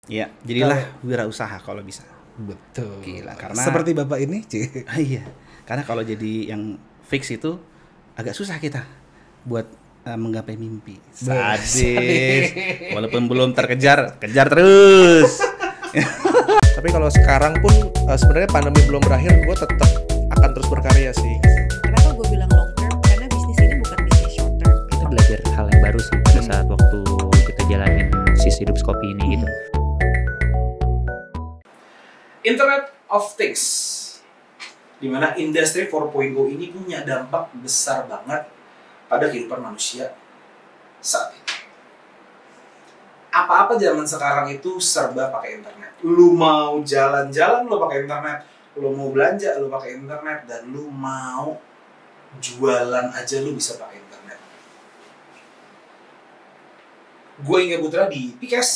Iya, jadilah wirausaha kalau bisa. Betul. Gila, karena Seperti Bapak ini, iya. Karena kalau jadi yang fix itu agak susah kita buat menggapai mimpi. Sadis. Walaupun belum terkejar, kejar terus. Tapi kalau sekarang pun sebenarnya pandemi belum berakhir, gue tetap akan terus berkarya sih. Kenapa gue bilang long term? Karena bisnis ini bukan bisnis short term. Kita belajar hal yang baru sih pada saat waktu kita jalanin sisi hidup kopi ini gitu. Internet of Things, dimana industri 4.0 ini punya dampak besar banget pada kehidupan manusia saat ini. Apa-apa zaman sekarang itu serba pakai internet. Lu mau jalan-jalan lu pakai internet, lu mau belanja lu pakai internet, dan lu mau jualan aja lu bisa pakai internet. Gue Inge Putra di Pikes.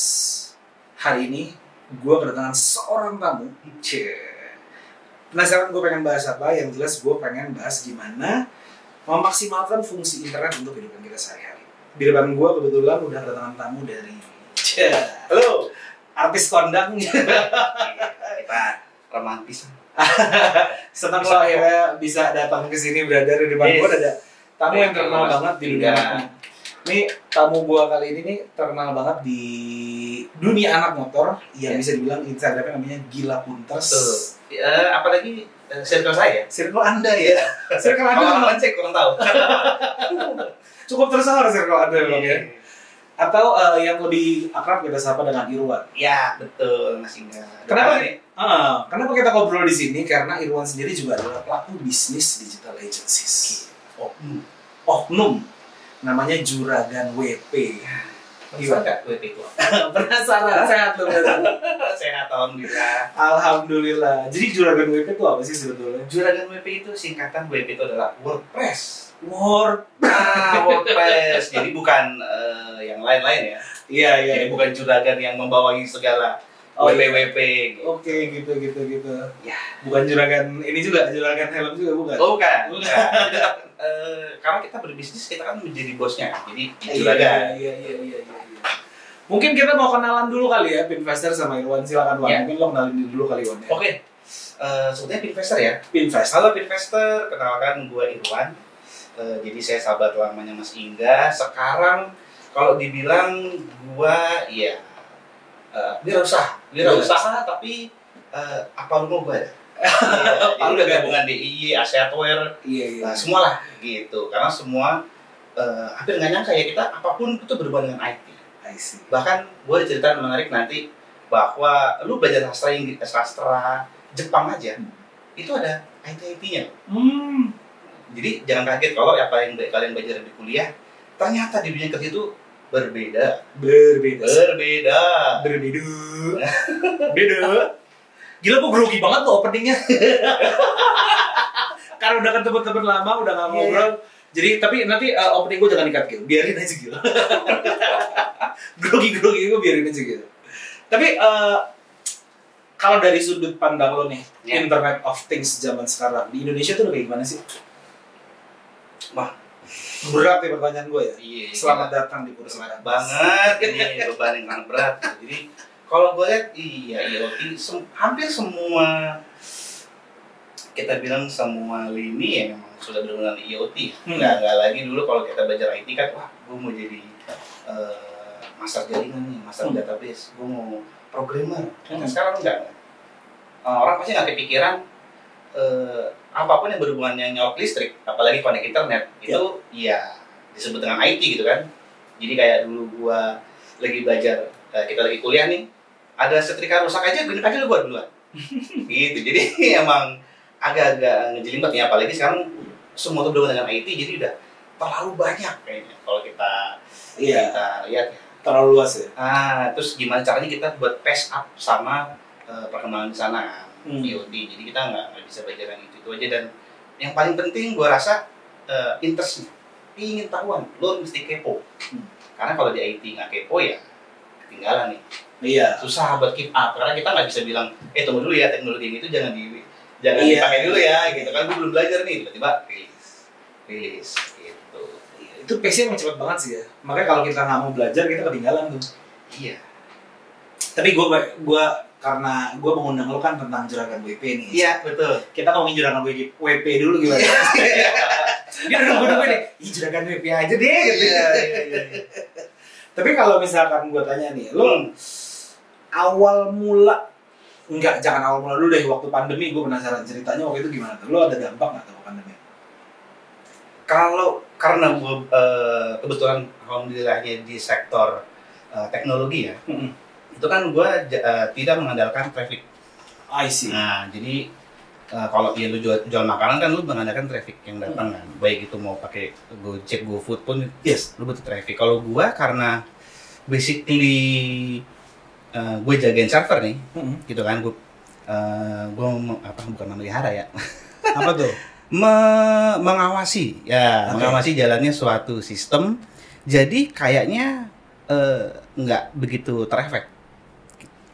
Hari ini gue kedatangan seorang tamu. Penasaran gue pengen bahas apa? Yang jelas gue pengen bahas gimana memaksimalkan fungsi internet untuk kehidupan kita sehari-hari. Di depan gue kebetulan udah kedatangan tamu dari halo, artis kondang. Kita romantis. Senang lo akhirnya bisa datang ke sini, berada di depan gue ada tamu yang terkenal banget di dunia. Ini tamu gue kali ini nih terkenal banget di dunia anak motor, yang bisa dibilang Instagramnya namanya Gila Punters. Apalagi circle saya. Circle Anda ya. Circle Anda Orang cek kurang tahu. cukup tersohor circle Anda memang ya. Atau yang lebih akrab kita sapa dengan Irwan. Ya, betul Mas Inga. Kenapa nih? Kenapa kita ngobrol di sini? Karena Irwan sendiri juga adalah pelaku bisnis digital agencies. Oknum. Namanya Juragan WP. Gimana Kak WP itu? Penasaran? Sehat loh. Sehat, alhamdulillah. Alhamdulillah. Jadi Juragan WP itu apa sih sebetulnya? Juragan WP itu singkatan WP itu adalah WordPress. WordPress. Jadi bukan yang lain-lain ya. Iya. Jadi bukan juragan yang membawahi segala WP gitu. Oke, gitu. Ya. Bukan juragan ini juga, juragan helm juga bukan? Oh, bukan. Jadi, karena kita berbisnis, kita kan menjadi bosnya. Jadi juragan. Iya. Mungkin kita mau kenalan dulu kali ya, Pinvestor sama Irwan. Silakan Wan. Ya. Mungkin lo kenalin dulu kali Wan ya. Oke. Sebetulnya Pinvestor ya. Pinvestor. Halo Pinvestor, kenalkan gue Irwan. Jadi saya sahabat lamanya Mas Inga. Sekarang kalau dibilang gue ya wirausaha tapi apa lu mau gue ya? Jadi udah gabungan DIY, Aseatware, Iya. semua lah gitu. Karena semua hampir nggak nyangka ya kita apapun itu berhubungan dengan IT. I see. Bahkan gue ada cerita menarik nanti bahwa lu belajar sastra Inggris, sastra Jepang aja itu ada IT-nya. Jadi jangan kaget kalau apa yang kalian belajar di kuliah ternyata di dunia kerja itu berbeda. Gila, kok grogi banget tuh openingnya. Karena udah ketemu-temen lama, udah gak ngobrol. Jadi, tapi nanti opening gue jangan di-cut gitu. Biarin aja gitu. Grogi-grogi gue biarin aja gitu. Tapi, kalau dari sudut pandang lo nih, Internet of Things zaman sekarang, di Indonesia tuh udah kayak gimana sih? Wah, berat ya pertanyaan gue ya. Iya, Selamat datang di kursi berat banget ini beban yang sangat berat. Jadi kalau gue lihat IoT hampir semua kita bilang semua lini ya memang sudah berhubungan dengan IoT. Nggak lagi dulu kalau kita belajar IT kan wah gue mau jadi master jaringan nih, master database, gue mau programmer. Nah, sekarang enggak. Orang pasti nggak kepikiran apapun yang berhubungan dengan nyolok listrik, apalagi connect internet itu ya disebut dengan IT gitu kan. Jadi kayak dulu gua lagi belajar, kita lagi kuliah nih, ada setrika rusak aja, bener aja lu gua duluan. Gitu. Jadi emang agak-agak ngejelimet ya, apalagi sekarang semua itu berhubungan dengan IT, jadi udah terlalu banyak kayaknya kalau kita lihat ya. Terlalu luas ya. Terus gimana caranya kita buat pace up sama perkembangan di sana kan? IoT, jadi kita nggak bisa belajar yang itu aja. Dan yang paling penting gue rasa interest, ingin tahuan, lo mesti kepo. Karena kalau di IT nggak kepo ya ketinggalan nih. Iya. Susah buat keep up, karena kita nggak bisa bilang tunggu dulu ya, teknologi ini itu jangan dipakai dulu ya gitu kan, gue belum belajar nih, tiba-tiba rilis gitu. Itu pace-nya emang cepet banget sih ya. Makanya kalau kita nggak mau belajar kita ketinggalan tuh. Iya. Tapi gue karena gue mengundang lo kan tentang juragan WP nih. Iya, betul. Kita ngomongin juragan WP dulu gimana? Dia udah nunggu nih, juragan WP aja deh. Gitu. Iya. Tapi kalau misalkan gue tanya nih, lo awal mula, jangan awal mula dulu deh, waktu pandemi gue penasaran ceritanya waktu itu gimana tuh? Lo ada dampak nggak tuh pandemi? Kalau karena gue kebetulan alhamdulillahnya di sektor teknologi ya, itu kan gue tidak mengandalkan traffic. I see. Nah, jadi kalau ya lu jual makanan kan lu mengandalkan traffic yang datang kan. Baik itu mau pakai Gojek, GoFood pun, yes, lu butuh traffic. Kalau gue karena basically gue jagain server nih, gitu kan, gue bukan memelihara ya. Apa tuh? Mengawasi, ya, mengawasi jalannya suatu sistem. Jadi kayaknya nggak begitu terefek.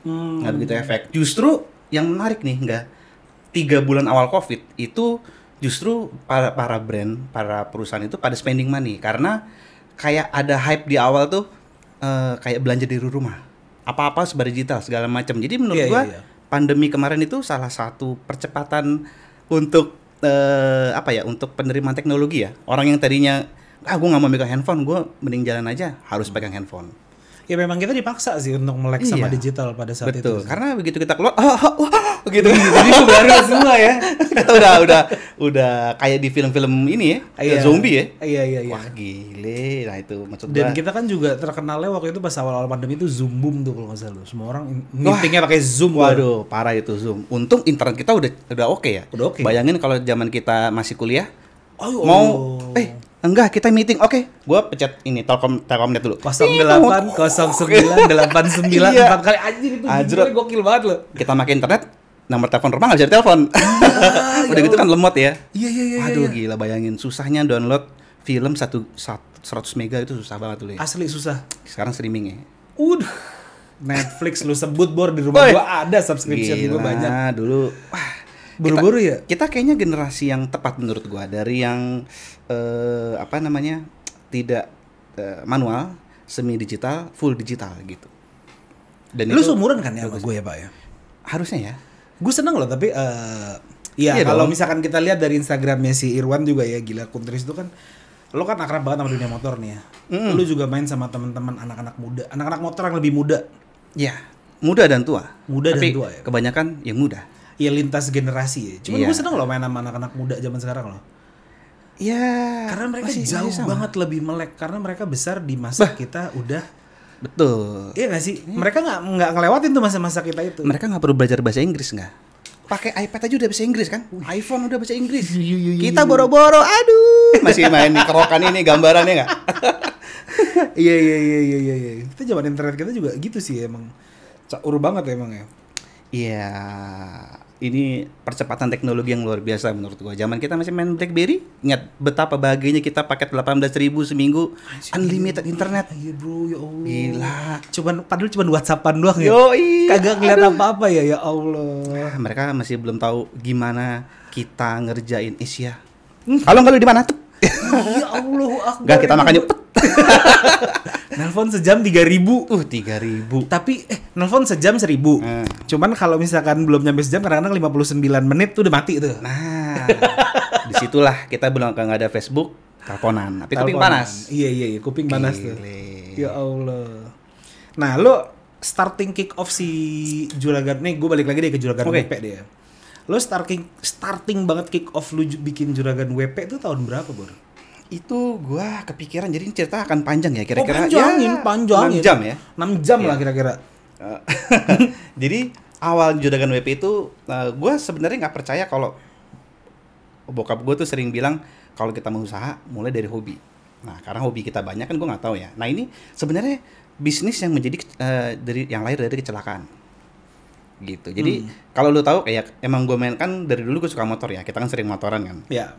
Nggak begitu efek. Justru yang menarik nih, 3 bulan awal COVID itu justru para brand, para perusahaan itu pada spending money karena kayak ada hype di awal tuh kayak belanja di rumah, apa-apa serba digital segala macam. Jadi menurut gua pandemi kemarin itu salah satu percepatan untuk untuk penerimaan teknologi ya. Orang yang tadinya gua nggak mau megang handphone, gua mending jalan aja harus pegang handphone. Ya memang kita dipaksa sih untuk melek sama digital pada saat itu. Betul, karena begitu kita keluar, gitu. Jadi baru semua ya. Kita udah kayak di film-film ini ya, zombie ya. Iya. Wah gile, nah itu maksud Dan gua. kita kan juga terkenalnya waktu itu pas awal-awal pandemi itu Zoom boom tuh kalau nggak salah. Semua orang meetingnya pakai Zoom. Waduh, parah itu Zoom. Untung internet kita udah oke ya. Udah oke. Bayangin kalau zaman kita masih kuliah, enggak, kita meeting. Oke, gua pencet ini Telkomnet dulu. 08 09 89 4 kali anjir itu jujur gokil banget loh. Kita pakai internet, nomor telepon rumah nggak bisa ditelepon. Udah gitu kan lemot ya. Iya. Aduh gila, bayangin susahnya download film 100 mega itu susah banget dulu ya. Asli susah. Sekarang streaming ya. Udah. Netflix lu sebut bor di rumah gua ada subscription gua banyak. Dulu Buru-buru ya? Kita kayaknya generasi yang tepat menurut gua dari yang tidak manual, semi digital, full digital gitu. Dan lu itu seumuran kan ya sama gue ya Pak ya? Harusnya ya. Gue seneng loh tapi kalau misalkan kita lihat dari Instagramnya si Irwan juga ya, gila Kuntris itu kan lo kan akrab banget sama dunia motor nih ya. Lu juga main sama teman-teman anak-anak muda, anak-anak motor yang lebih muda. Ya, muda dan tua. Dan tua ya. Kebanyakan yang muda. Ya lintas generasi ya. Cuma gue seneng loh main sama anak-anak muda zaman sekarang loh. Ya, karena mereka masih jauh banget lebih melek karena mereka besar di masa kita udah. Betul. Iya nggak sih? Mereka nggak ngelewatin tuh masa-masa kita itu. Mereka nggak perlu belajar bahasa Inggris nggak? Pakai iPad aja udah bahasa Inggris kan? iPhone udah bahasa Inggris. Kita boro-boro, aduh, masih main di kerokan ini gambarannya nggak? Iya. Kita zaman internet kita juga gitu sih emang. Caur banget emang ya. Iya, ini percepatan teknologi yang luar biasa menurut gua. Zaman kita masih main BlackBerry, ingat betapa bahagianya kita paket 18.000 seminggu unlimited internet. Iya bro, ya Allah. Gila. Padahal cuma WhatsAppan doang ya. Kagak ngeliat apa-apa ya Allah. Mereka masih belum tahu gimana kita ngerjain Asia. Halo, lu di mana tuh? Ya Allah, Enggak, kita makan yuk. Nelpon sejam 3.000. 3.000. Tapi nelpon sejam 1.000. Cuman kalau misalkan belum nyampe sejam kadang-kadang 59 menit tuh udah mati tuh. Nah, disitulah kita belum nggak ada Facebook, teleponan. Tapi kuping panas. Iya, kuping panas tuh. Ya Allah. Nah, lo starting kick off si Juragan nih, gue balik lagi deh ke Juragan WP deh ya. Lo starting banget kick off lu bikin Juragan WP itu tahun berapa, Bor? Itu gua kepikiran, jadi cerita akan panjang ya kira-kira. Panjangin. 6 jam ya. 6 jam lah kira-kira. Jadi awal Juragan WP itu gua sebenarnya nggak percaya kalau bokap gua tuh sering bilang kalau kita mau usaha mulai dari hobi. Nah, karena hobi kita banyak kan gua nggak tahu ya. Nah, ini sebenarnya bisnis yang menjadi yang lahir dari kecelakaan. Gitu. Jadi kalau lu tahu kayak emang gue main kan dari dulu gue suka motor ya. Kita kan sering motoran kan. Ya.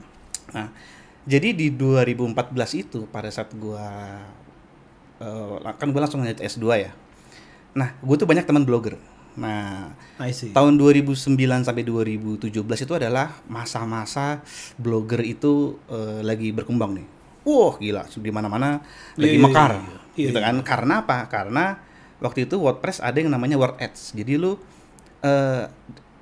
Nah, jadi di 2014 itu pada saat gue kan gue langsung lanjut S2 ya. Nah, gue tuh banyak teman blogger. Nah, tahun 2009 sampai 2017 itu adalah masa-masa blogger itu lagi berkembang nih. Wah, gila, di mana-mana lagi mekar. Gitu kan. Karena apa? Karena waktu itu WordPress ada yang namanya WordAds. Jadi lu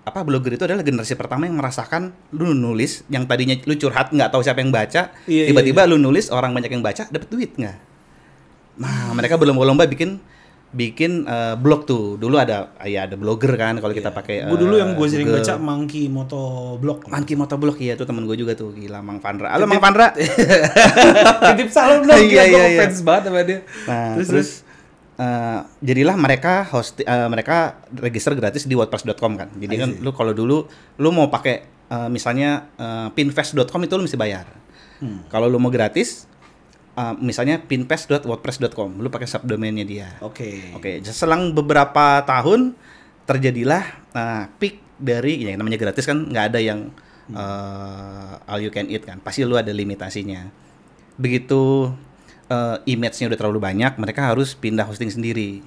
blogger itu adalah generasi pertama yang merasakan lu nulis yang tadinya lu curhat nggak tahu siapa yang baca, tiba-tiba lu nulis orang banyak yang baca, dapat duit nggak? Nah, mereka berlomba-lomba bikin blog tuh. Dulu ada blogger kan kalau kita pakai. Gue dulu yang gue sering baca Monkey Motovlog. Monkey Motovlog ya, itu temen gue juga tuh, gila Mang Vandra. Halo Mang Vandra. Titip salam dong, gue fans banget sama dia. Nah, terus jadilah mereka mereka register gratis di wordpress.com kan. Jadi kan lu kalau dulu lu mau pakai misalnya pinfest.com itu lu mesti bayar. Kalau lu mau gratis misalnya pinfest.wordpress.com, lu pakai subdomainnya dia. Oke. Selang beberapa tahun terjadilah peak dari yang namanya gratis kan nggak ada yang all you can eat kan. Pasti lu ada limitasinya. Begitu image-nya udah terlalu banyak, mereka harus pindah hosting sendiri.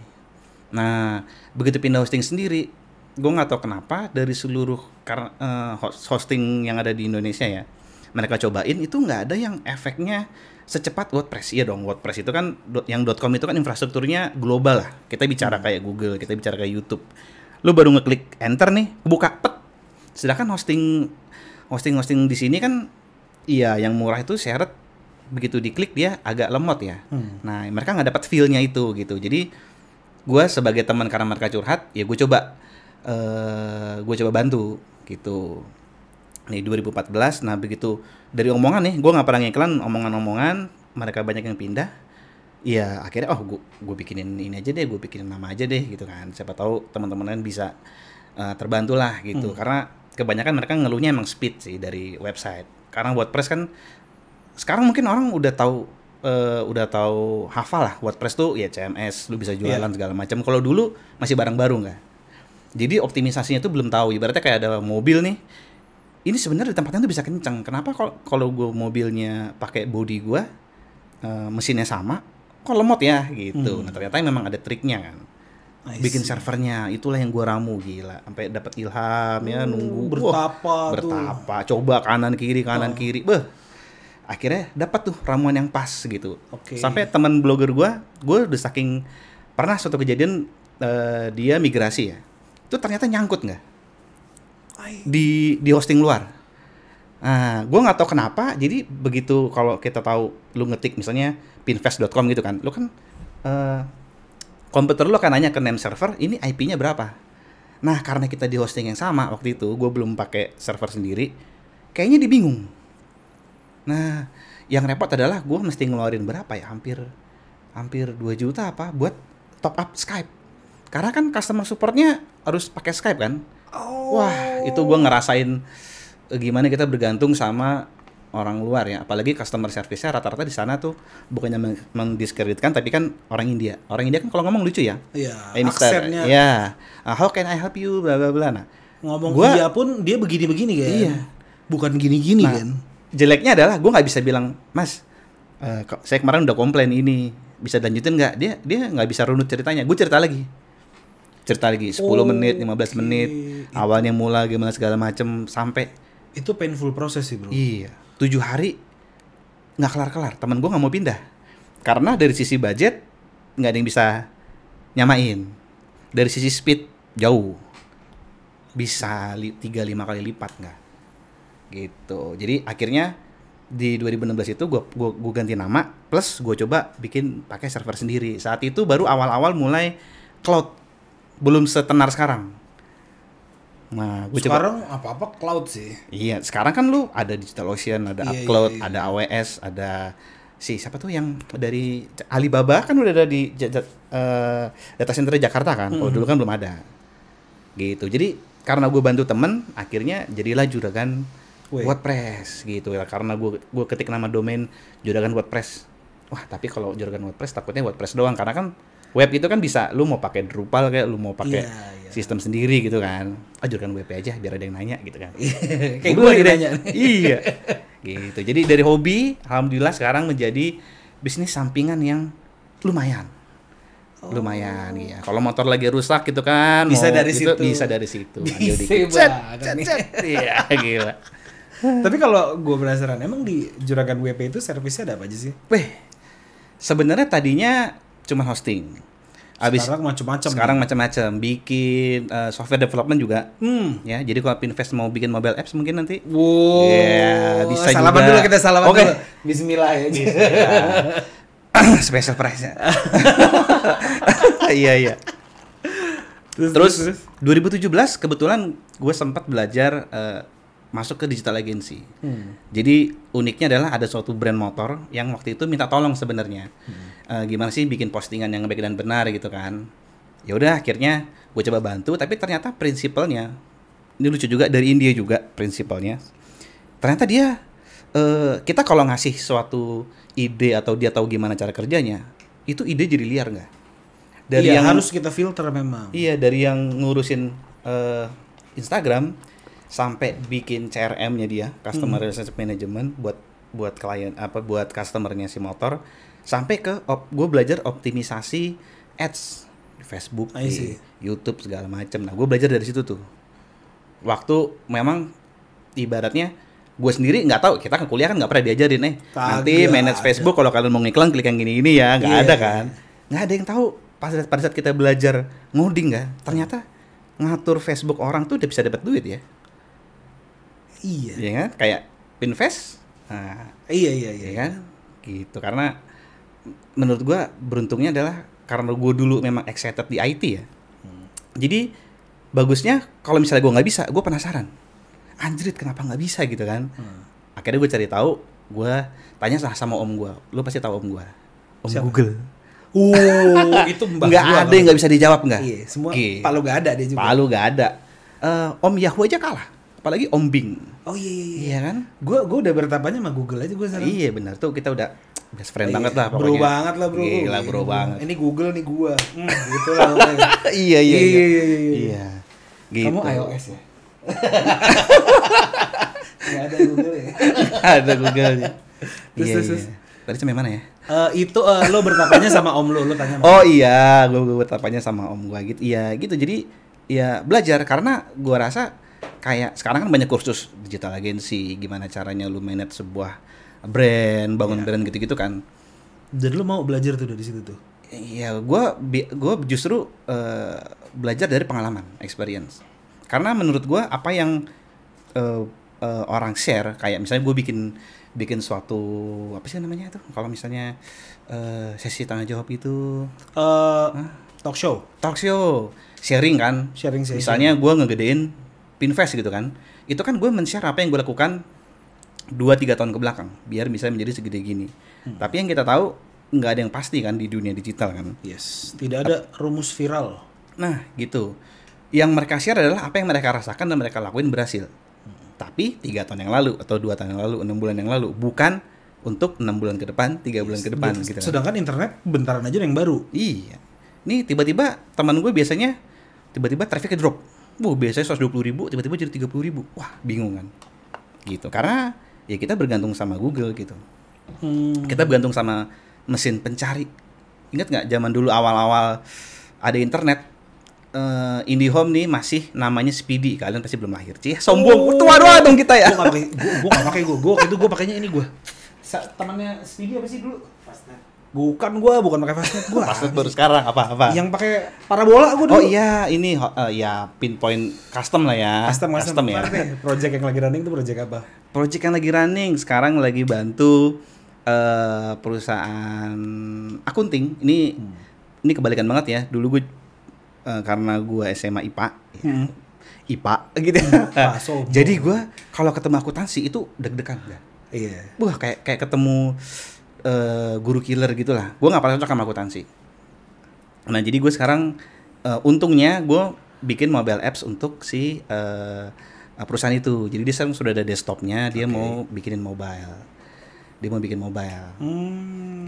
Nah, begitu pindah hosting sendiri, gue nggak tahu kenapa dari seluruh hosting yang ada di Indonesia ya, mereka cobain itu nggak ada yang efeknya secepat WordPress. Iya dong, WordPress itu kan yang .com itu kan infrastrukturnya global lah. Kita bicara kayak Google, kita bicara kayak YouTube. Lu baru ngeklik enter nih, buka pet. Sedangkan hosting di sini kan iya yang murah itu syarat begitu diklik dia agak lemot ya. Nah, mereka nggak dapat feel-nya itu gitu. Jadi gue sebagai teman karena mereka curhat, ya gue coba bantu gitu. Nih 2014, nah begitu dari omongan nih, gue nggak pernah ngiklan, omongan-omongan, mereka banyak yang pindah. Ya akhirnya gue bikinin ini aja deh, gue bikinin nama aja deh gitu kan. Siapa tahu teman-teman lain bisa terbantu lah gitu. Karena kebanyakan mereka ngeluhnya emang speed sih dari website. Karena WordPress kan sekarang mungkin orang udah tahu hafal lah WordPress tuh ya CMS, lu bisa jualan segala macam. Kalau dulu masih barang baru nggak. Jadi optimisasinya tuh belum tahu. Ibaratnya kayak ada mobil nih. Ini sebenarnya di tempatnya tuh bisa kenceng. Kenapa kalau gue mobilnya pakai body gue mesinnya sama, kok lemot ya gitu. Nah ternyata memang ada triknya kan. Bikin servernya, itulah yang gue ramu gila. Sampai dapat ilham ya, nunggu bertapa, coba kanan kiri. Akhirnya dapat tuh ramuan yang pas gitu. Sampai teman blogger gue udah saking pernah suatu kejadian dia migrasi ya. Itu ternyata nyangkut nggak di hosting luar. Nah, gue nggak tahu kenapa. Jadi begitu kalau kita tahu, lu ngetik misalnya pinfest.com gitu kan, lu kan komputer lu akan nanya ke name server, ini IP-nya berapa. Nah, karena kita di hosting yang sama waktu itu, gue belum pakai server sendiri, kayaknya dia bingung. Nah, yang repot adalah gue mesti ngeluarin berapa ya, hampir 2 juta apa buat top up Skype. Karena kan customer supportnya harus pakai Skype kan. Wah, itu gue ngerasain gimana kita bergantung sama orang luar ya. Apalagi customer service-nya rata-rata di sana tuh bukannya mendiskreditkan, tapi kan orang India. Orang India kan kalau ngomong lucu ya. Iya, aksennya. Iya. How can I help you? Bla bla bla. Nah, ngomong India pun dia begini-begini kan. Iya. Bukan gini-gini kan. Jeleknya adalah gue nggak bisa bilang, Mas, saya kemarin udah komplain ini, bisa lanjutin nggak? Dia nggak bisa runut ceritanya. Gue cerita lagi 10 menit, 15 menit, awalnya mula gimana segala macem, sampai itu painful proses sih bro. Iya, 7 hari nggak kelar-kelar. Temen gue nggak mau pindah karena dari sisi budget nggak ada yang bisa nyamain. Dari sisi speed jauh, bisa 3-5 kali lipat nggak gitu. Jadi akhirnya di 2016 itu gue ganti nama, plus gue coba bikin pakai server sendiri. Saat itu baru awal-awal mulai cloud, belum setenar sekarang. Nah, sekarang apa-apa cloud sih. Iya, sekarang kan lu ada DigitalOcean, ada Upcloud, ada AWS, ada siapa tuh yang dari Alibaba kan udah ada di data center Jakarta kan. Kalau dulu kan belum ada. Gitu. Jadi karena gue bantu temen, akhirnya jadilah Juragan WordPress gitu ya. Karena gue ketik nama domain Juragan WordPress. Wah, tapi kalau Juragan WordPress takutnya WordPress doang, karena kan web itu kan bisa lu mau pakai Drupal kayak lu mau pakai sistem sendiri gitu kan. Juragan WP aja biar ada yang nanya gitu kan. Kayak gue lagi nanya. Iya. Gitu. Jadi dari hobi alhamdulillah sekarang menjadi bisnis sampingan yang lumayan. Lumayan ya. Kalau motor lagi rusak gitu kan, bisa dari situ. Bisa dari situ. Bisa Iya, gila. Tapi kalau gue penasaran, emang di Juragan WP itu servisnya ada apa aja sih? Sebenarnya tadinya cuma hosting. Abis Sekarang macam-macam. sekarang macam-macam, bikin software development juga. Hmm. Ya, jadi kalau Pinvest mau bikin mobile apps mungkin nanti. Wow. Ya, bisa salaman juga. dulu kita salaman Oke. dulu. Bismillah ya. Special price-nya. Iya. Terus 2017 kebetulan gue sempat belajar masuk ke digital agency. Jadi uniknya adalah ada suatu brand motor yang waktu itu minta tolong sebenarnya. Gimana sih bikin postingan yang baik dan benar gitu kan. Ya udah akhirnya gue coba bantu, tapi ternyata prinsipalnya ini lucu juga, dari India juga prinsipalnya. Ternyata dia kita kalau ngasih suatu ide atau dia tahu gimana cara kerjanya, itu ide jadi liar nggak? Dari Iya, yang harus kita filter memang. Iya, dari yang ngurusin Instagram sampai bikin CRM-nya dia, customer relationship management buat klien buat customernya si motor, sampai ke gue belajar optimisasi ads di Facebook, I see. di YouTube segala macam. Nah, gue belajar dari situ tuh. Waktu memang ibaratnya gue sendiri nggak tahu, kita ke kuliah kan nggak pernah diajarin nanti Kagak manage ada. Facebook kalau kalian mau ngiklan klik yang gini ya, nggak Iya. ada kan, nggak ada yang tahu. Pada saat kita belajar ngoding kan, ternyata ngatur Facebook orang tuh udah bisa dapat duit ya. Iya. Iya kan? Kayak Pinvest. Nah, Iya. iya kan? Gitu. Karena menurut gua beruntungnya adalah karena gua dulu memang excited di IT ya. Jadi bagusnya kalau misalnya gua nggak bisa, gua penasaran. Anjrit, kenapa nggak bisa gitu kan? Akhirnya gua cari tahu, gua tanya sama om gua. Lu pasti tahu om gua. Om Siapa? Google. Itu mbah Nggak gua ada yang nggak bisa dijawab nggak? Iya, semua Gitu. Palu gak ada dia juga. Palu nggak ada. Om Yahoo aja kalah. Apalagi Om Bing. Oh iya. Iya kan? Gua udah bertapanya sama Google aja gua sekarang. Iya benar tuh, kita udah best friend Iya, banget lah bro pokoknya. banget lah bro. Gila bro banget. Ini Google nih gua. Gitu lah pokoknya. Iya. Iya. Gitu. Kamu iOS ya? Gak ada Google ya? Ada Google-nya. Terus. Tadi sampai mana ya? Itu lo bertapanya sama om lo tanya sama Oh iya, gue bertapanya sama om gue gitu. Iya gitu, jadi ya belajar karena gue rasa kayak sekarang kan banyak kursus digital agency, gimana caranya lu manage sebuah brand, bangun brand gitu-gitu kan. Jadi lo mau belajar tuh dari situ tuh? Iya, gue justru belajar dari pengalaman, experience. Karena menurut gue apa yang orang share, kayak misalnya gue bikin suatu apa sih namanya itu? Kalau misalnya sesi tanya jawab itu Talk show, talk show, sharing kan. sharing session. Misalnya gue ngegedein Pinvest gitu kan. Itu kan gue men-share apa yang gue lakukan 2-3 tahun ke belakang biar bisa menjadi segede gini. Tapi yang kita tahu nggak ada yang pasti kan di dunia digital kan. Yes, tidak ada rumus viral. Nah gitu. Yang mereka share adalah apa yang mereka rasakan dan mereka lakuin berhasil. Tapi 3 tahun yang lalu atau 2 tahun yang lalu, 6 bulan yang lalu, bukan untuk 6 bulan ke depan, 3 bulan ke depan gitu kan. Sedangkan internet bentaran aja yang baru. Iya. Nih tiba-tiba teman gue biasanya tiba-tiba trafficnya drop. Biasanya 120.000, tiba-tiba jadi 30.000. Wah, bingung kan. Gitu. Karena ya kita bergantung sama Google gitu. Kita bergantung sama mesin pencari. Ingat nggak zaman dulu awal-awal ada internet? IndiHome nih masih namanya Speedy, kalian pasti belum lahir. Sombong, tua-tua dong kita ya. Gue nggak pakai gue pakainya ini gue. Temannya Speedy apa sih dulu? Fastnet. Bukan pakai Fastnet gue. Fastnet baru sekarang apa? Yang pakai parabola gue dulu. Oh iya, ini ya pinpoint custom lah ya. Custom ya. Project yang lagi running itu project apa? Project yang lagi running sekarang lagi bantu perusahaan akunting. Ini kebalikan banget ya. Dulu gue karena gue SMA IPA, IPA gitu. Jadi gue kalau ketemu akuntansi itu deg-degan kan. Iya. Wah kayak ketemu guru killer gitulah. Gue nggak pernah cocok sama akuntansi. Nah jadi gue sekarang untungnya gue bikin mobile apps untuk si perusahaan itu. Jadi dia sekarang sudah ada desktopnya, dia mau bikin mobile.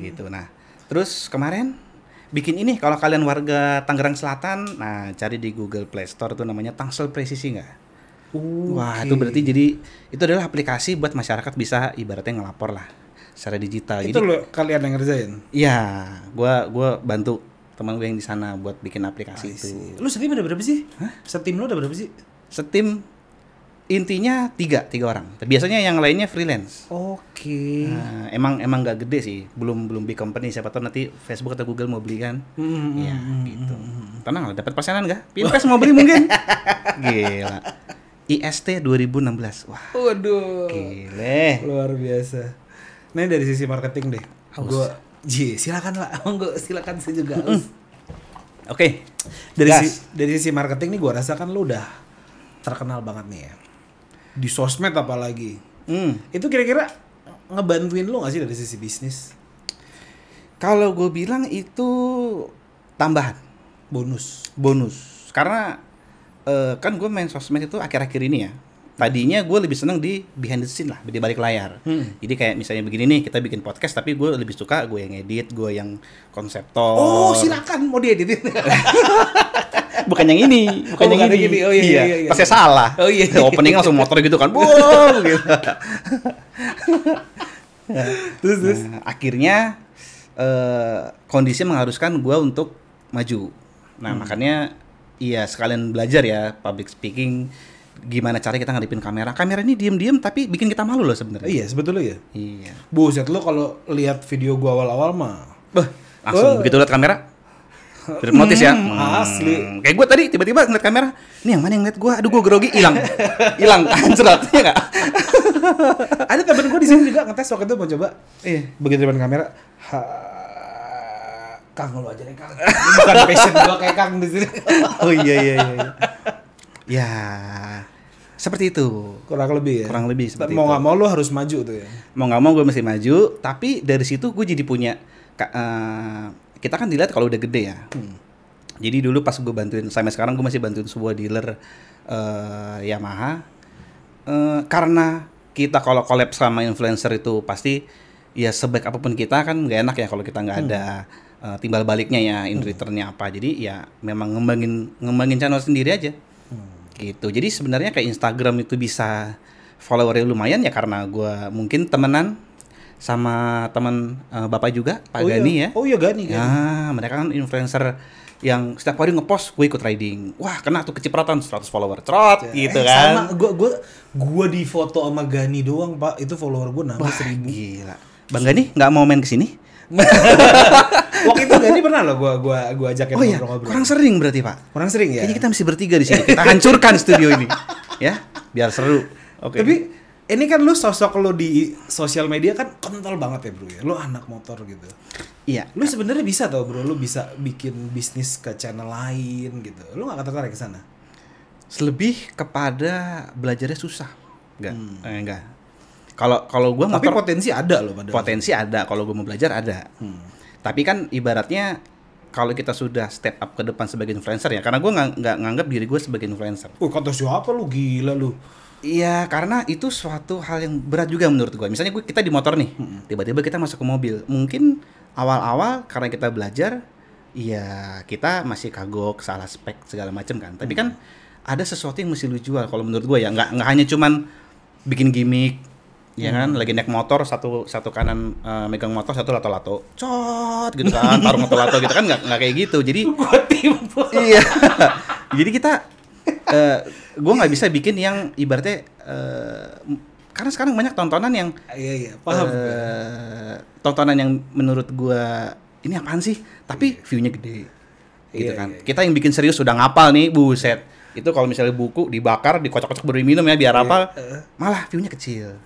Gitu. Nah terus kemarin bikin ini, kalau kalian warga Tangerang Selatan, nah cari di Google Play Store tuh namanya Tangsel Presisi nggak? Wah itu berarti jadi itu adalah aplikasi buat masyarakat bisa ibaratnya ngelapor lah secara digital. Itu jadi, lo kalian yang ngerjain? Iya, gua bantu teman gue yang di sana buat bikin aplikasi itu. Lu setim ada berapa sih? Setim lu ada berapa sih? Setim Intinya tiga orang. Biasanya yang lainnya freelance. Oke. Nah, emang nggak gede sih, belum big company. Siapa tahu nanti Facebook atau Google mau beli kan? Ya gitu. Tenang, dapat pesanan nggak? Pinterest mau beli mungkin? Gila. IST 2016. Wah. Waduh. Gile. Luar biasa. Nah, dari sisi marketing deh. Gua silakan Pak. Monggo silakan saya juga. Oke. Dari sisi marketing nih gua rasa kan lu udah terkenal banget nih ya. Di sosmed apalagi. Itu kira-kira ngebantuin lu gak sih dari sisi bisnis? Kalau gue bilang itu tambahan, Bonus. karena kan gue main sosmed itu akhir-akhir ini ya. Tadinya gue lebih seneng di behind the scene lah, di balik layar. Jadi kayak misalnya begini nih, kita bikin podcast tapi gue lebih suka gue yang edit, gue yang konseptor. Oh silakan mau dieditin. Bukan yang ini, bukan yang ini. Oh iya. Pasti salah. Oh iya. Opening langsung motor gitu kan. Wow, gitu. Terus. Nah, akhirnya kondisi mengharuskan gue untuk maju. Nah, makanya iya sekalian belajar ya public speaking, gimana cara kita ngadepin kamera. Kamera ini diem-diem tapi bikin kita malu loh sebenarnya. Iya, sebetulnya ya. Iya. Buset lu kalau lihat video gua awal-awal mah. Langsung begitu lihat kamera. Ternotis ya. Asli. Kayak gue tadi tiba-tiba ngeliat kamera. Ini yang mana yang ngeliat gue? Aduh gue grogi, hilang, anjrat, ya nggak? Ada temen gue di sini juga ngetes waktu itu mau coba. Begitu depan kamera. Kang lu aja deh Kang. Ini bukan passion gue kayak Kang di sini. Oh iya. Ya, seperti itu. Kurang lebih ya. Seperti mau itu. nggak mau lu harus maju tuh ya. Mau nggak mau gue mesti maju. Tapi dari situ gue jadi punya. Kita kan dilihat kalau udah gede ya. Jadi dulu pas gue bantuin, sampai sekarang gue masih bantuin sebuah dealer Yamaha. Karena kita kalau collab sama influencer itu pasti ya sebaik apapun kita kan nggak enak ya kalau kita nggak ada timbal baliknya ya, in returnnya apa. Jadi ya memang ngembangin channel sendiri aja. Gitu. Jadi sebenarnya kayak Instagram itu bisa followernya lumayan ya karena gue mungkin temenan sama teman bapak juga, Pak Gani ya. Oh iya Gani. Ya, mereka kan influencer yang setiap hari ngepost gue ikut riding. Wah, kena tuh kecipratan 100 follower. Gitu kan. Sama gua di foto sama Gani doang, Pak. Itu follower gua nambah 1000. Gila. Bang Gani nggak mau main kesini? Waktu itu Gani pernah loh gua ajakin Oh iya, ngobrol-ngobrol. kurang sering berarti, Pak. Kurang sering ya. Kayaknya kita mesti bertiga di sini. Kita hancurkan studio ini. Ya, biar seru. Oke. Tapi ini kan lu sosok lu di sosial media kan kental banget ya bro ya. Lu anak motor gitu. Iya. Lu sebenarnya bisa tau bro, lu bisa bikin bisnis ke channel lain gitu. Lu gak tertarik ke sana? Lebih kepada belajarnya susah. Enggak. Kalau gue tapi potensi ada loh padahal. Potensi ada. Kalau gue mau belajar ada. Tapi kan ibaratnya kalau kita sudah step up ke depan sebagai influencer ya. Karena gue nggak nganggap diri gue sebagai influencer. Kata siapa lu, gila lu. Iya, karena itu suatu hal yang berat juga menurut gue. Misalnya kita di motor nih, tiba-tiba kita masuk ke mobil. Mungkin awal-awal karena kita belajar, ya kita masih kagok, salah spek segala macam kan. Tapi kan ada sesuatu yang mesti lu jual. Kalau menurut gue ya, nggak hanya cuman bikin gimmick, ya kan. Lagi naik motor satu kanan megang motor, satu lato-lato, cot gitu kan, taruh lato-lato gitu kan, nggak kayak gitu. Jadi, iya. Jadi kita gue nggak bisa bikin yang ibaratnya karena sekarang banyak tontonan yang paham tontonan yang menurut gue ini apaan sih tapi view-nya gede gitu kan. Kita yang bikin serius udah ngapal nih, buset itu kalau misalnya buku dibakar dikocok-kocok baru minum ya biar apa malah view-nya kecil.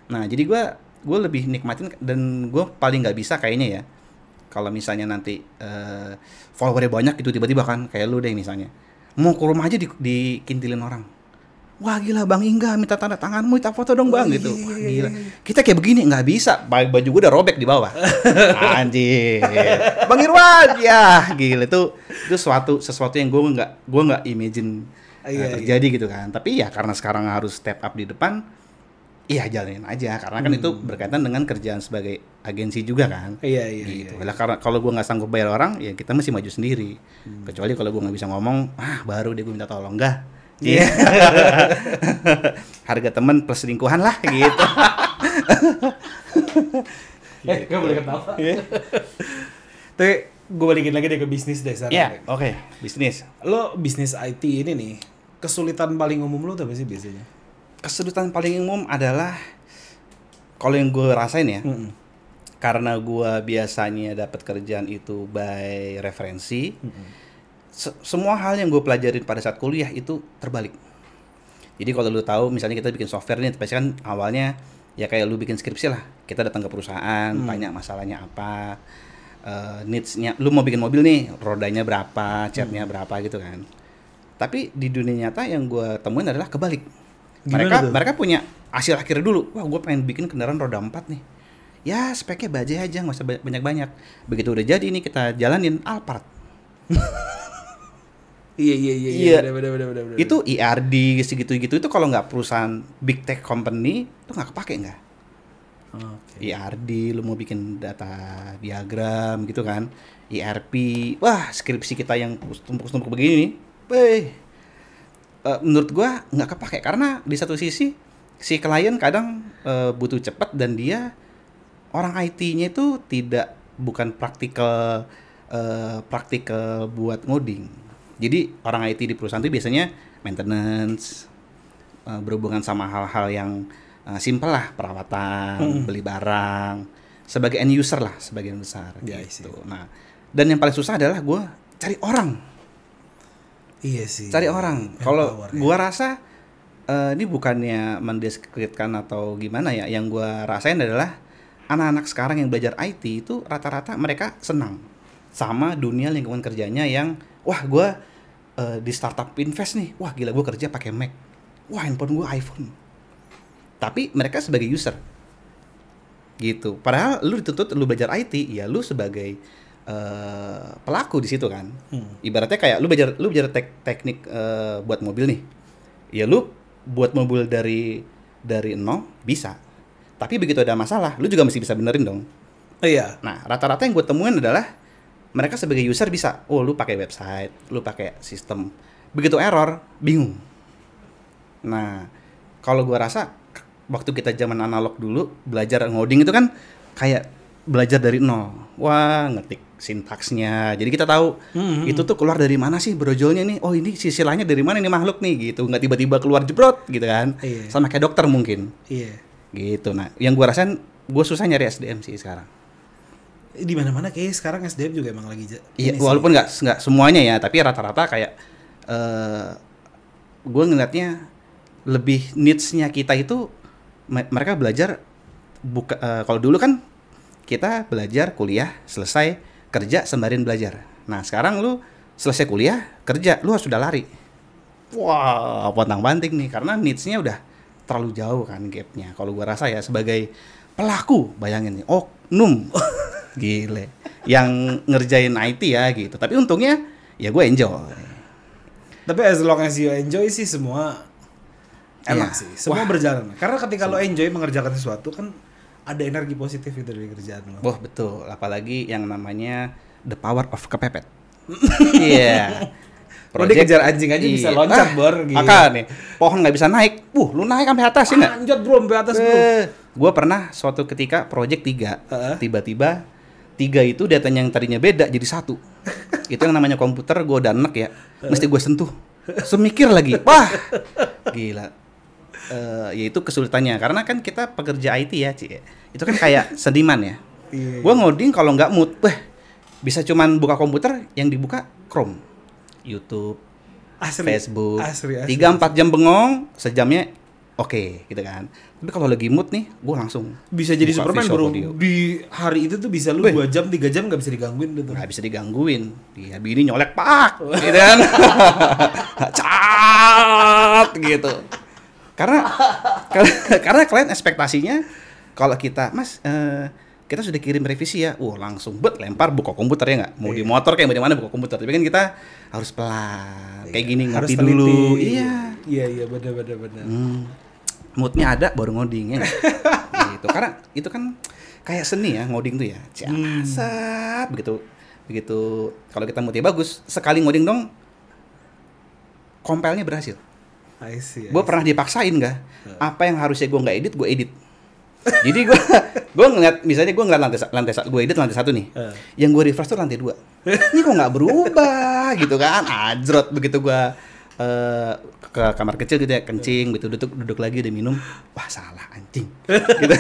Nah jadi gue lebih nikmatin dan gue paling nggak bisa kayaknya ya kalau misalnya nanti followernya banyak gitu tiba-tiba kan kayak lu deh misalnya mau ke rumah aja dikintilin orang. Wah gila Bang Ingga minta tanda tanganmu, minta foto dong Bang gitu. Wah gila. Kita kayak begini nggak bisa. Baju gue udah robek di bawah. Anjir. Bang Irwan ya gila itu sesuatu yang gue nggak imagine terjadi gitu kan. Tapi ya karena sekarang harus step up di depan. Iya jalanin aja karena kan itu berkaitan dengan kerjaan sebagai agensi juga kan. Iya. Gitu. Lah karena kalau gue nggak sanggup bayar orang, ya kita mesti maju sendiri. Kecuali kalau gue nggak bisa ngomong, baru deh gue minta tolong enggak. Iya. Harga temen plus selingkuhan lah gitu. Gak boleh ketawa. Tapi gue balikin lagi deh ke bisnis deh sekarang. Iya, oke. Bisnis. Lo bisnis IT ini nih, kesulitan paling umum lo tuh apa sih biasanya? Kesulitan paling umum adalah kalau yang gue rasain ya, karena gue biasanya dapat kerjaan itu by referensi, semua hal yang gue pelajarin pada saat kuliah itu terbalik. Jadi kalau lu tahu, misalnya kita bikin software nih, pasti kan awalnya ya kayak lu bikin skripsi lah, kita datang ke perusahaan, tanya masalahnya apa, needs-nya, lu mau bikin mobil nih, rodanya berapa, catnya berapa gitu kan. Tapi di dunia nyata yang gue temuin adalah kebalik. Mereka punya hasil akhir dulu. Wah, gue pengen bikin kendaraan roda 4 nih. Ya, speknya bajai aja, nggak usah banyak-banyak. Begitu udah jadi nih, kita jalanin Alphard. Iya. Bener. Itu ERD segitu-gitu itu kalau nggak perusahaan big tech company itu nggak kepake nggak. ERD, lu mau bikin data diagram gitu kan. ERP, wah skripsi kita yang tumpuk-tumpuk begini nih. Menurut gua nggak kepake karena di satu sisi si klien kadang butuh cepat dan dia orang IT-nya itu bukan praktikal buat ngoding. Jadi orang IT di perusahaan itu biasanya maintenance, berhubungan sama hal-hal yang simpel lah, perawatan, beli barang, sebagai end user lah sebagian besar gitu. Nah, dan yang paling susah adalah gua cari orang. Iya sih. Cari orang. Kalau gua rasa ini bukannya mendeskripsikan atau gimana ya, yang gua rasain adalah anak-anak sekarang yang belajar IT itu rata-rata mereka senang sama dunia lingkungan kerjanya yang wah gua di startup invest nih, wah gila gua kerja pakai Mac, wah handphone gua iPhone. Tapi mereka sebagai user gitu. Padahal lu dituntut lu belajar IT, ya lu sebagai pelaku di situ kan. Ibaratnya kayak lu belajar teknik buat mobil nih. Ya lu buat mobil dari nol bisa. Tapi begitu ada masalah, lu juga mesti bisa benerin dong. Iya. Nah, rata-rata yang gue temuin adalah mereka sebagai user bisa, oh lu pakai website, lu pakai sistem. Begitu error, bingung. Nah, kalau gue rasa waktu kita zaman analog dulu belajar ngoding itu kan kayak belajar dari nol. Wah, ngetik sintaksnya. Jadi kita tahu itu tuh keluar dari mana sih brojolnya nih. Oh, ini silsilahnya dari mana nih makhluk nih gitu. Nggak tiba-tiba keluar jebrot gitu kan. Iya. Sama kayak dokter mungkin. Iya. Gitu. Nah, yang gua rasain gue susah nyari SDM sih sekarang. Di mana-mana kayaknya sekarang SDM juga emang lagi Iya, walaupun nggak semuanya ya, tapi rata-rata kayak gue ngeliatnya lebih needs-nya kita itu mereka belajar kalau dulu kan kita belajar kuliah selesai kerja sembarin belajar. Nah sekarang lu selesai kuliah kerja lu harus sudah lari. Wah pontang-panting nih karena needs-nya udah terlalu jauh kan gapnya. Kalau gua rasa ya sebagai pelaku bayangin nih oknum gile yang ngerjain IT ya gitu. Tapi untungnya ya gue enjoy. Tapi as long as you enjoy sih semua enak Iya. sih. Semua berjalan. Karena ketika lo enjoy mengerjakan sesuatu kan ada energi positif itu dari kerjaan lo. Wah betul, apalagi yang namanya the power of kepepet. Iya. Lo dikejar anjing aja bisa loncat bor gitu. Maka nih, pohon nggak bisa naik. Lu naik sampai atas ya nggak? Anjot bro, sampai atas bro. Gue pernah suatu ketika project 3, tiba-tiba 3 itu datanya yang tadinya beda jadi 1. Itu yang namanya komputer, gue udah enek ya, mesti gue sentuh. Semikir lagi, wah, gila. Ya itu kesulitannya karena kan kita pekerja IT ya, Ci. Itu kan kayak seniman ya. Gue ngoding kalau nggak mood, bisa cuman buka komputer yang dibuka Chrome, YouTube, Facebook, 3-4 jam bengong, sejamnya oke, gitu kan. Tapi kalau lagi mood nih, gue langsung bisa jadi buka Superman Visual bro. Studio. Di hari itu tuh bisa lu 2 jam, 3 jam nggak bisa digangguin gitu. Nggak bisa digangguin. Dia bini nyolek pak, gitu kan. Cat, gitu. Karena klien ekspektasinya kalau kita Mas kita sudah kirim revisi ya, langsung lempar buka komputer ya nggak, mau di motor kayak mau di mana buka komputer, tapi kan kita harus pelan, kayak gini ngerti dulu, iya benar. Moodnya ada baru ngoding ya nggak? Gitu, karena itu kan kayak seni ya ngoding tuh ya, jasad begitu kalau kita moodnya bagus, sekali ngoding dong, compile-nya berhasil. Gue pernah dipaksain gak? Apa yang harusnya gue nggak edit, gue edit. Jadi gue ngeliat, misalnya gue ngeliat gue edit lantai 1 nih, yang gue refresh tuh lantai 2. Ini kok nggak berubah gitu kan? Ajrot begitu gue ke kamar kecil gitu ya, kencing gitu, duduk lagi udah minum, wah salah anjing. Gitu.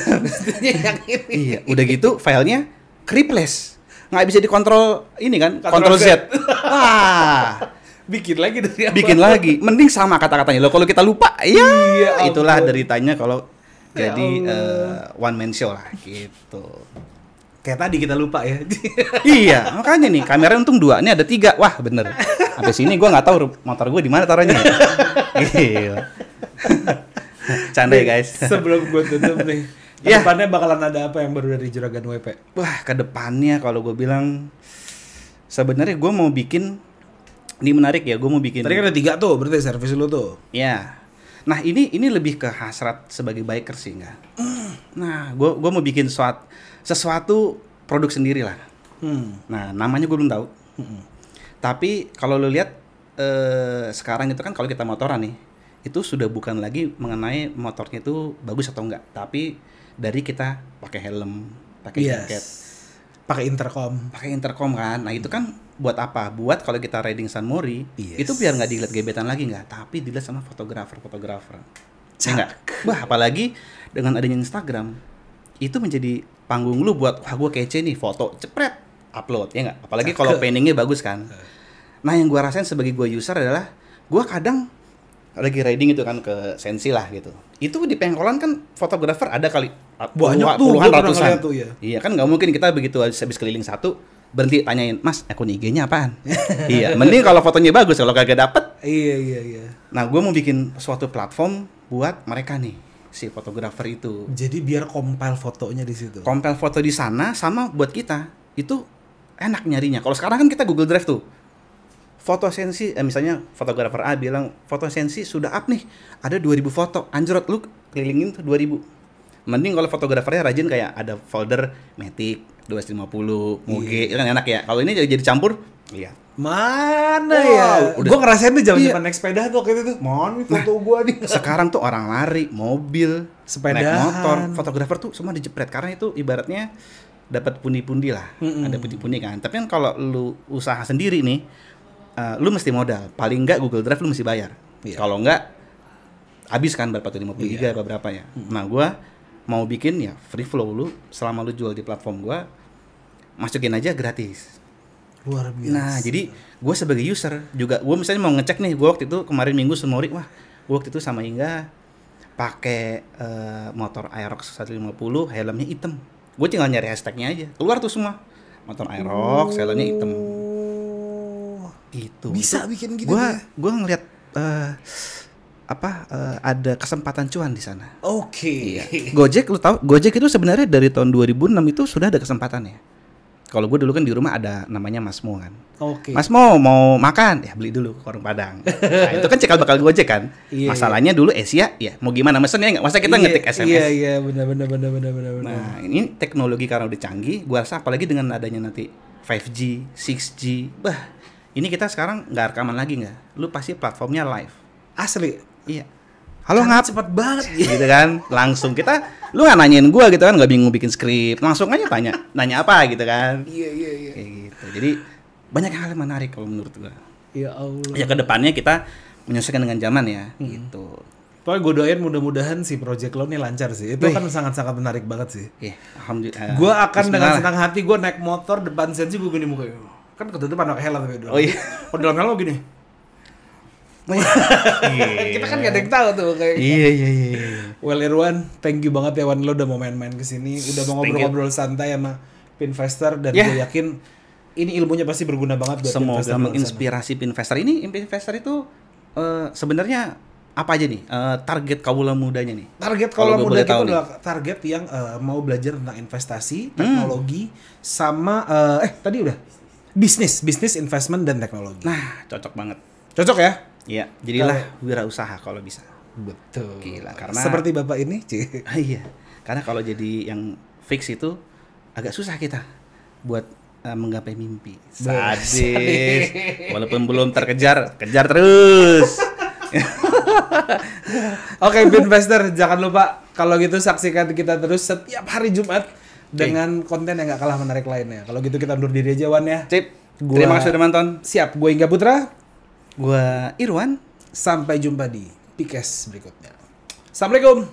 Iya, udah gitu filenya replace. Nggak bisa dikontrol ini kan, kontrol Z. Wah, Bikin lagi dari awal. bikin lagi. Mending sama kata-katanya. Loh kalau kita lupa, ya Iya, itulah ampun. deritanya kalau Ya jadi Allah. one man show lah gitu. Kayak tadi kita lupa ya. Iya, makanya nih kamera untung 2, ini ada 3. Wah, bener. Sampai sini gua nggak tahu motor gua di mana taruhnya. Gila. Canda ya, guys. Sebelum gue tutup nih, Ya. depannya bakalan ada apa yang baru dari Juragan WP? Wah, kedepannya kalau gue bilang sebenarnya gue mau bikin ini menarik ya, gue mau bikin. Tadi kan ada 3 tuh, berarti servis lu tuh. Ya. Nah, ini lebih ke hasrat sebagai biker sih enggak. Nah, gue mau bikin sesuatu produk sendiri lah. Nah, namanya gue belum tahu. Tapi kalau lo lihat sekarang itu kan kalau kita motoran nih, itu sudah bukan lagi mengenai motornya itu bagus atau enggak, tapi dari kita pakai helm, pakai jaket, Pakai intercom. pakai intercom kan. Nah, itu kan buat apa? Buat kalau kita riding San Mori, Yes. itu biar nggak dilihat gebetan lagi nggak, tapi dilihat sama fotografer. Ya nggak? Wah, apalagi dengan adanya Instagram, itu menjadi panggung lu buat wah gue kece nih, foto cepret upload, ya nggak? Apalagi kalau paintingnya bagus kan. Nah, yang gue rasain sebagai gue user adalah gue kadang lagi riding itu kan ke Sensi lah gitu. Itu di pengkolan kan fotografer ada kali Banyak tuh, puluhan gua pernah ratusan. ngeliat tuh, ya. Iya kan nggak mungkin kita begitu habis keliling satu berhenti tanyain, "Mas, akun IG-nya apaan?" Iya, mending kalau fotonya bagus, kalau kagak dapet. Iya. Nah, gue mau bikin suatu platform buat mereka nih, si fotografer itu. Jadi biar compile fotonya di situ. Compile foto di sana sama buat kita itu enak nyarinya. Kalau sekarang kan kita Google Drive tuh. Foto Sensi, misalnya fotografer A bilang foto Sensi sudah up nih, ada 2000 foto. Anjrot lu kelilingin tuh 2000. Mending kalau fotografernya rajin kayak ada folder Matic 250, Muge, itu kan enak ya. Kalau ini jadi campur, iya. Mana Wow, ya? udah- Gue ngerasain tuh zaman Iya. naik sepeda tuh kayak itu. Mohon nih foto gua nih. Sekarang tuh orang lari, mobil, naik Sepedahan. motor, fotografer tuh semua dijepret karena itu ibaratnya dapat pundi-pundi lah, ada pundi-pundi kan. Tapi kan kalau lu usaha sendiri nih, lu mesti modal. Paling enggak Google Drive lu mesti bayar. Iya. Kalau enggak habis kan berapa tuh 50 giga apa berapa ya. Nah, gua mau bikin ya free flow, lu selama lu jual di platform gua masukin aja gratis. Luar biasa. Nah, jadi gue sebagai user juga, gue misalnya mau ngecek nih, gue waktu itu kemarin minggu Semori, wah, gue waktu itu sama Hingga pakai motor Aerox 150, helmnya hitam. Gue tinggal nyari hashtagnya aja, keluar tuh semua motor Aerox, helmnya hitam. Gitu. Bisa Itu bikin gitu Gue ngeliat ada kesempatan cuan di sana. Oke. Gojek, lu tahu? Gojek itu sebenarnya dari tahun 2006 itu sudah ada kesempatannya. Kalau gue dulu kan di rumah ada namanya Mas Mo kan. Oke. Mas Mo mau makan, ya beli dulu ke warung Padang. Nah, itu kan cikal bakal Gojek kan. Iya, Masalahnya dulu Asia, ya mau gimana mesennya nggak? Masa kita ngetik SMS? Iya, benar. Nah, ini teknologi karena udah canggih, gue rasa apalagi dengan adanya nanti 5G, 6G, bah, ini kita sekarang nggak rekaman lagi nggak? Lu pasti platformnya live. Asli. Iya. Halo Karena ngap, cepet banget. gitu kan? Langsung kita, lu nggak nanyain gue gitu kan? Nggak bingung bikin skrip, langsung aja nanya apa gitu kan? Iya. Kayak gitu. Jadi banyak hal yang menarik kalau menurut gue. Ya Allah. Ya kedepannya kita menyesuaikan dengan zaman ya, gitu. Pokoknya gue doain mudah-mudahan si project lo nih lancar sih. Itu Wih. kan sangat-sangat menarik banget sih. Alhamdulillah. Gue akan dengan Bismillah. senang hati gue naik motor depan Sensi gue gini mukanya. Kan ketutupan pakai helm tapi Oh iya. Kalau dalam helm gini. Kita kan gak ada yang tahu tuh kayak. Iya. Well Irwan, thank you banget ya Wan, lo udah mau main-main kesini, udah mau Thank you. ngobrol-ngobrol santai sama Pinvestor dan Yeah. gue yakin ini ilmunya pasti berguna banget buat Semoga Pinvestor di luar sana. menginspirasi Pinvestor. Ini Pinvestor itu sebenarnya apa aja nih target kaula mudanya nih? Target Kalau kalau gue muda boleh kita tahu nih. adalah target yang mau belajar tentang investasi, teknologi, sama tadi udah bisnis investment dan teknologi. Nah, cocok banget. Cocok ya? Iya, jadilah wirausaha kalau bisa. Betul. Gila, karena Seperti bapak ini, Ci. iya. Karena kalau jadi yang fix itu agak susah kita buat menggapai mimpi. Sadis. Walaupun belum terkejar, kejar terus. Oke, Pinvestor, jangan lupa kalau gitu saksikan kita terus setiap hari Jumat dengan konten yang gak kalah menarik lainnya. Kalau gitu kita undur diri aja Wan ya. Sip. Gua- Terima kasih sudah nonton. Siap, gue Hingga Putra. Gua Irwan. Sampai jumpa di Pikes berikutnya. Assalamualaikum.